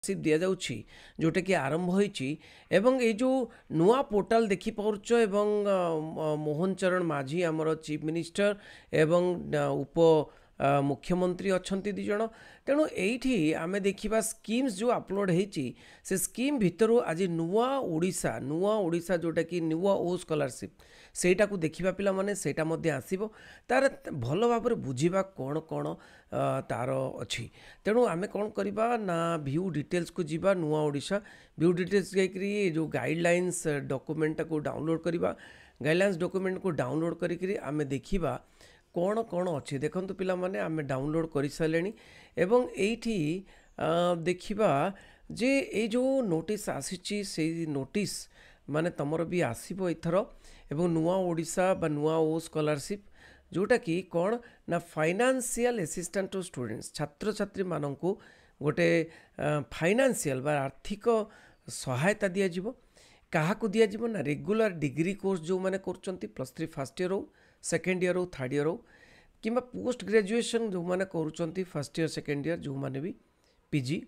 दि जाऊँगी जोटा कि आरंभ होईची एवं ये जो नुआ पोर्टाल देखि पारुछ एवं मोहन चरण माझी आमर चीफ मिनिस्टर एवं उप मुख्यमंत्री अच्छी दी जन तेणु ये आम देखा स्कीम्स जो अपलोड होती से स्कीम भितर आज नुआ ओडिशा जोटा कि नुआ ओ स्कॉलरशिप सेटा को देखा पिला माने सेटा मध्य आसीबो तार भल भाव बुझा कौन कौन तार अच्छी तेणु आम कौन करवा ना व्यू डिटेल्स को जीवा नुआ ओडिशा व्यू डिटेल्स जाकरी जो गाइडलाइंस डॉक्यूमेंट को डाउनलोड करवा गाइडलाइंस डॉक्यूमेंट को डाउनलोड करी आम देखा कौन कौन अच्छी देखो पिला माने आम डाउनलोड कर सारे एवं एठी देखा जे ये जो नोटिस आसी से नोटिस माने तमर भी आसीबो एथर एवं नुआ ओडिशा बा नुआ ओ स्कॉलरशिप जोटा कि कौन ना फाइनेंशियल असिस्टेंट टू स्टूडेंट्स छात्र छात्री माननकु गोटे फाइनेंशियल बा आर्थिक सहायता दिया जिवो काहाकु दिया जिवो ना रेगुलर डिग्री कोर्स जो माने करचंती +3 फर्स्ट ईयर हो सेकेंड ईयर हो थर्ड ईयर हो किंबा पोस्ट ग्रेजुएशन जो माने करूचंती फर्स्ट ईयर सेकेंड ईयर जो माने भी पीजी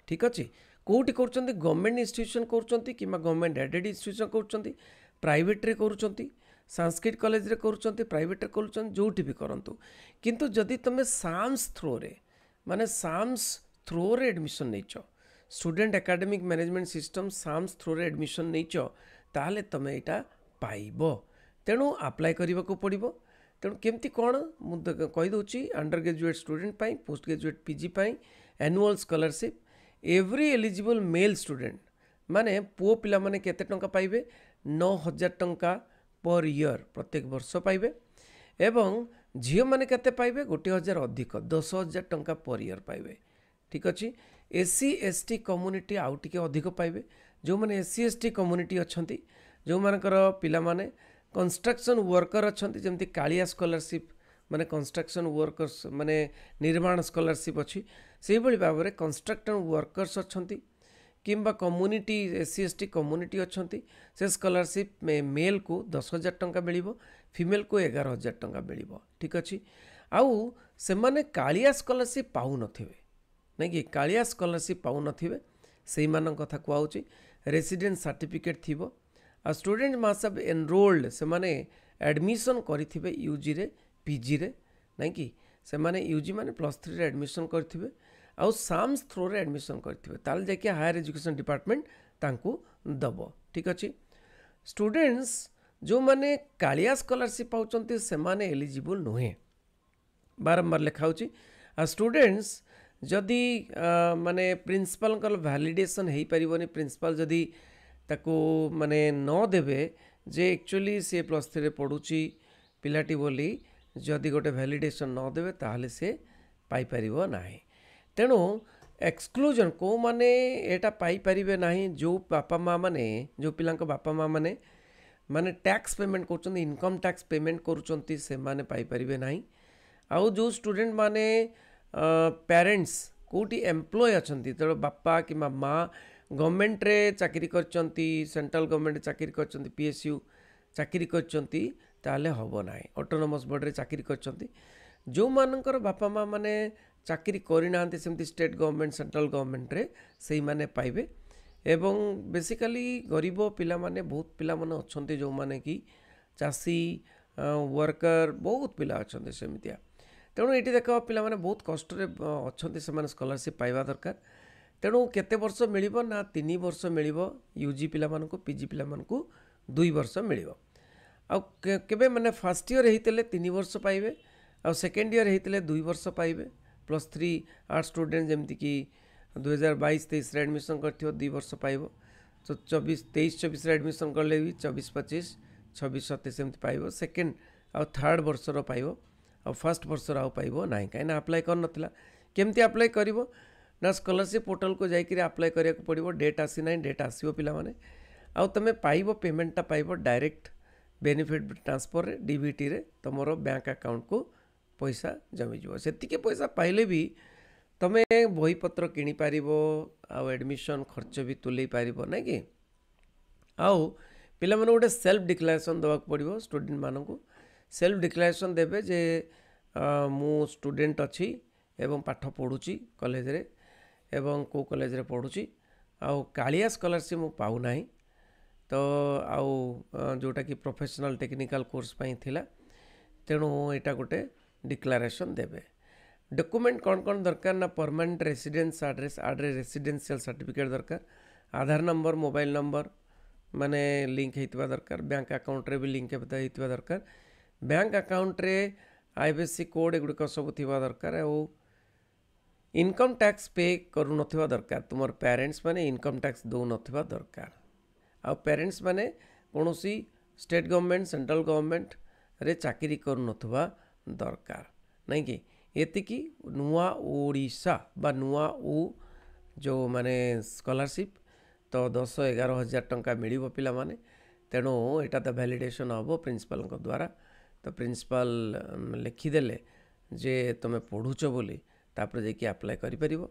ठीक अच्छे कौटी कर गवर्नमेंट इंस्टीट्यूशन कर गवर्नमेंट एडेड इंस्टीट्यूशन कर प्राइवेट रे करूचंती संस्कृत कॉलेज रे करूचंती प्राइवेट रे करूचंती जोटी भी करंतु किंतु जदि तुम साम्स थ्रो रे माने साम्स थ्रो रे एडमिशन नैचो student academic management system SAMS through रे एडमिशन नैचो ताले तुम एटा पाइबो तेणु अप्लाई करने को पड़ो तेणु केमती कौन मुझे कहीदे अंडर ग्रेजुएट स्टूडेंट पाई पोस्ट ग्रेजुएट पीजी पाई annual scholarship every eligible male student माने पुओ पिला माने केते टंका पाइबे 9,000 टंका पर ईयर प्रत्येक वर्ष पाइबे एवं झील मैंने केते पाइबे 1,000 अधिक 10,000 टंका पर ईयर पाइबे ठीक अच्छे एससी एसटी कम्युनिटी आउ टिके अधिक पाइबे जो मैंने एससी एसटी कम्युनिटी अच्छी जो मानकर पिला माने कंस्ट्रक्शन वर्कर अच्छा जमती कालिया स्कॉलरशिप माने कंस्ट्रक्शन वर्कर्स माने निर्माण स्कॉलरशिप अच्छी से भाव में कंस्ट्रक्शन वर्कर्स अच्छा किंबा कम्युनिटी एससी एसटी कम्युनिटी अच्छा से स्कॉलरशिप में मेल को 10,000 टंका मिल फीमेल को 11,000 टंका मिल ठीक अच्छे आउ से माने कालिया स्कॉलरशिप पाऊ नथिबे नहीं कि कालिया स्कॉलरशिप पाऊ नथिबे सेही मानन कथा कहउची रेसिडेंट सर्टिफिकेट थिबो आ स्टूडेंट मास ऑफ एनरोल्ड से माने एडमिशन करिथिबे यूजी रे पीजी रे नहीं कि से माने यूजी माने +3 रे एडमिशन करिथिबे आउ साम्स थ्रो रे एडमिशन करिथिबे ताल जाके हायर एजुकेशन डिपार्टमेंट तांकू दबो ठीक अछि स्टूडेंट्स जो माने कालिया स्कॉलरशिप पाउचंती से माने एलिजिबल नुहे बारंबार लिखाउची आ स्टूडेंट्स जदि माने प्रिंसिपल कल वैलिडेशन हेई परिबोनी प्रिंसिपल जदि ताको माने न देबे जे एक्चुअली से +3 रे पढुची पिलाटी बोली जदि गोटे वैलिडेशन न देबे ताहले से पाई परिबो नाही तेणु एक्सक्लूजन को माने एटा पाई परिबे नाही जो बापा माँ माने जो पिलांको बापा माँ माने माने टैक्स पेमेंट करूचंती इनकम टैक्स पेमेंट करूचंती से माने पाई परिबे नाही आउ जो स्टूडेंट माने पेरेंट्स कोटी एम्प्लॉय अछंती तो बापा कि माँ गवर्नमेंट रे चाकरी करचंती सेंट्रल गवर्नमेंट चाकरी करचंती पीएसयू चाकरी करचंती ताले हबो नाही ऑटोनोमस बोर्ड रे चाकरी करचंती जो मानकर बापा माँ माने चाकरी करिनांती सेमती स्टेट गवर्नमेंट सेंट्रल गवर्नमेंट रे सेही माने पाइबे एवं बेसिकली गरीब पिला माने बहुत पिला माने अछंती जो माने कि चासी वर्कर बहुत पिला अछंती सेमितिया तेणु ये देख पिला माने बहुत कष्ट रे अछंती से माने स्कॉलरशिप पाइबा दरकार तेणु केते वर्ष मिलिबो ना 3 वर्ष मिलिबो यूजी पिला मानकु पीजी पिला मानकु 2 वर्ष मिलिबो आ केबे माने फर्स्ट ईयर हेतिले 3 वर्ष पाइबे आ सेकेंड ईयर हेतिले 2 वर्ष पाइबे +3 आर्ट स्टूडेंट जमती कि 2022-23 रे एडमिशन करथियो 2 वर्ष पाइबो तो 23-24 रे एडमिशन करले भी 24-25 26-27 सेमती पाइबो सेकेंड आ थर्ड वर्ष रो पाइबो आ फर्स्ट वर्ष रो पाइबो नाही काइना अप्लाई कर नथिला केमती अप्लाई करिवो ना स्कॉलरशिप पोर्टल को जाइए अप्लाई करिया को पड़ो डेट आसी ना डेट आसो पिला माने आउ तमे पाइबो पेमेंटा पाइबो डायरेक्ट बेनिफिट ट्रांसफर रे डीबीटी रे तमरो बैंक अकाउंट को पैसा जमी जो सेतिके पैसा पाइले भी तमे बही पत्र किनी पारिबो आ एडमिशन खर्च भी तुले पारिबो ना कि आउ पिला माने गोटे सेल्फ डिक्लेरेशन दवा पड़ो स्टूडेंट मानकु सेल्फ डिक्लेरेशन देबे जे मु स्टूडेंट अछि एवं पाठ पढ़ुची कॉलेज रे एवं को कॉलेज रे पढ़ुची आउ कालिया स्कॉलरशिप मु पाउ नाही तो आउ जोटा कि प्रोफेशनल टेक्निकल कोर्स पाई थिला तेणु एटा गोटे डिक्लारेशन देबे डॉक्यूमेंट कौन कौन दरकार ना permanent residence address Audrey residential certificate दरकार आधार नंबर मोबाइल नंबर माने लिंक होइतबा दरकार बैंक अकाउंट रे भी लिंक होइतबा दरकार बैंक अकाउंट रे आईएफएससी कोड एगुड़िक सब थिबा दरकार और इनकम टैक्स पे करू नथिबा दरकार तुमर पेरेंट्स माने इनकम टैक्स दो नथिबा दरकार आ पेरेंट्स माने कोनोसी स्टेट गवर्नमेंट सेंट्रल गवर्नमेंट रे चाकरी करू नथिबा दरकार नहीं कि एतिकी नुआ ओडिशा बा नुआ ओ जो माने स्कॉलरशिप तो 10-11 हजार टंका मिलिबो पिला माने तेणु एटा तो वैलिडेशन हम प्रिंसिपल द्वारा तो प्रिंसिपल लिखिदेले जे तुम पढ़ुच बोली तापर जाकि अप्लाई करि परिबो